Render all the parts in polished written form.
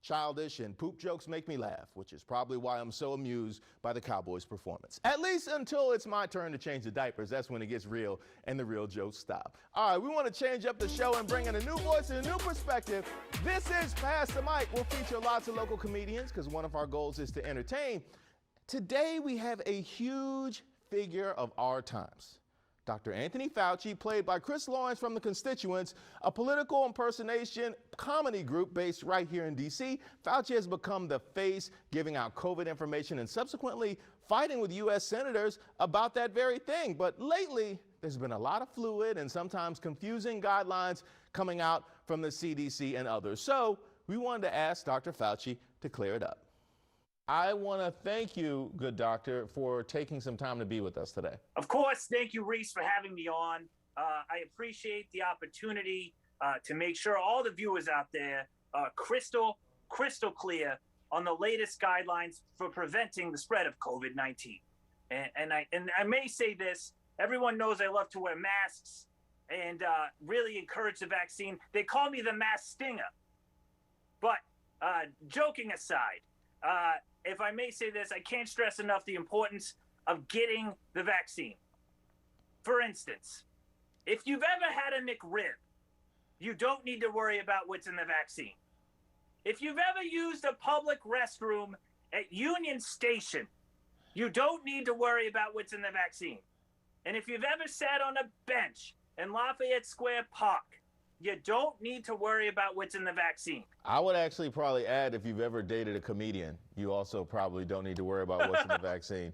childish, and poop jokes make me laugh, which is probably why I'm so amused by the Cowboys' performance. At least until it's my turn to change the diapers. That's when it gets real and the real jokes stop. All right, we want to change up the show and bring in a new voice and a new perspective. This is Pass the Mic. We'll feature lots of local comedians because one of our goals is to entertain. Today we have a huge figure of our times. Dr. Anthony Fauci, played by Chris Lawrence from The Constituents, a political impersonation comedy group based right here in D.C. Fauci has become the face, giving out COVID information and subsequently fighting with U.S. senators about that very thing. But lately, there's been a lot of fluid and sometimes confusing guidelines coming out from the CDC and others. So we wanted to ask Dr. Fauci to clear it up. I want to thank you, good doctor, for taking some time to be with us today. Of course. Thank you, Reese, for having me on. I appreciate the opportunity to make sure all the viewers out there are crystal clear on the latest guidelines for preventing the spread of COVID-19. And I may say this, everyone knows I love to wear masks and really encourage the vaccine. They call me the mask stinger. But joking aside, if I may say this, I can't stress enough the importance of getting the vaccine. For instance, if you've ever had a McRib, you don't need to worry about what's in the vaccine. If you've ever used a public restroom at Union Station, you don't need to worry about what's in the vaccine. And if you've ever sat on a bench in Lafayette Square Park, you don't need to worry about what's in the vaccine. I would actually probably add, if you've ever dated a comedian, you also probably don't need to worry about what's in the vaccine.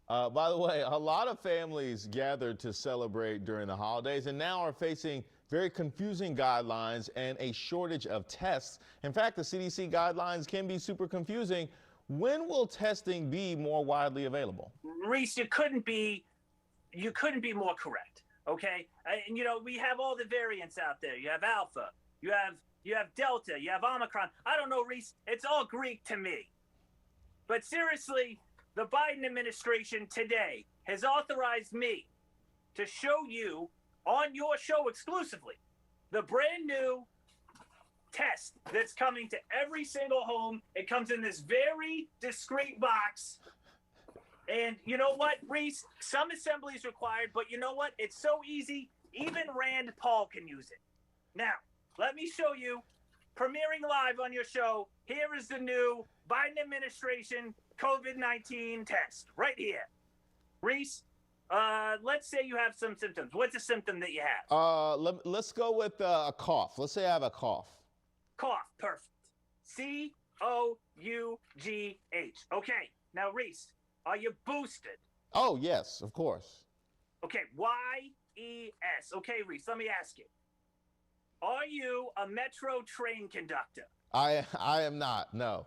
By the way, a lot of families gathered to celebrate during the holidays and now are facing very confusing guidelines and a shortage of tests. In fact, the CDC guidelines can be super confusing. When will testing be more widely available? Reese, you couldn't be more correct. Okay, and we have all the variants out there. You have Alpha, you have Delta, you have Omicron. I don't know, Reese. It's all Greek to me. But seriously, the Biden administration today has authorized me to show you on your show exclusively the brand new test that's coming to every single home. It comes in this very discreet box. And you know what, Reese? Some assembly is required, but you know what? It's so easy, even Rand Paul can use it. Now, let me show you, premiering live on your show, here is the new Biden administration COVID-19 test, right here. Reese, let's say you have some symptoms. What's a symptom that you have? Let's go with a cough. Let's say I have a cough. Cough, perfect. C-O-U-G-H. Okay, now, Reese, are you boosted? Oh, yes, of course. Okay, Y-E-S. Okay, Reese, let me ask you. Are you a metro train conductor? I am not, no.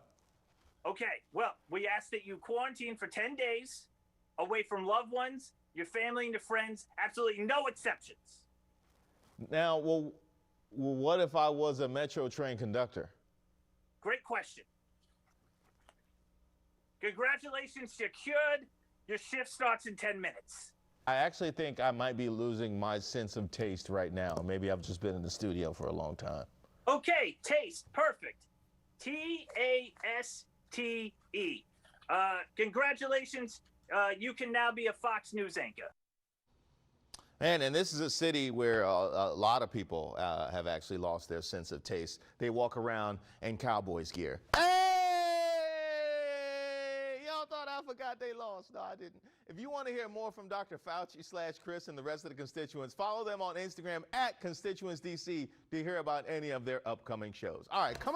Okay, well, we ask that you quarantine for 10 days, away from loved ones, your family and your friends, absolutely no exceptions. Now, well, what if I was a metro train conductor? Great question. Congratulations, you're cured. Your shift starts in 10 minutes. I actually think I might be losing my sense of taste right now. Maybe I've just been in the studio for a long time. Okay, taste, perfect. T-A-S-T-E. Congratulations, you can now be a Fox News anchor. And this is a city where a lot of people have actually lost their sense of taste. They walk around in Cowboys gear. I forgot they lost. No, I didn't. If you want to hear more from Dr. Fauci/Chris and the rest of the constituents, follow them on Instagram @ConstituentsDC to hear about any of their upcoming shows. All right, coming up.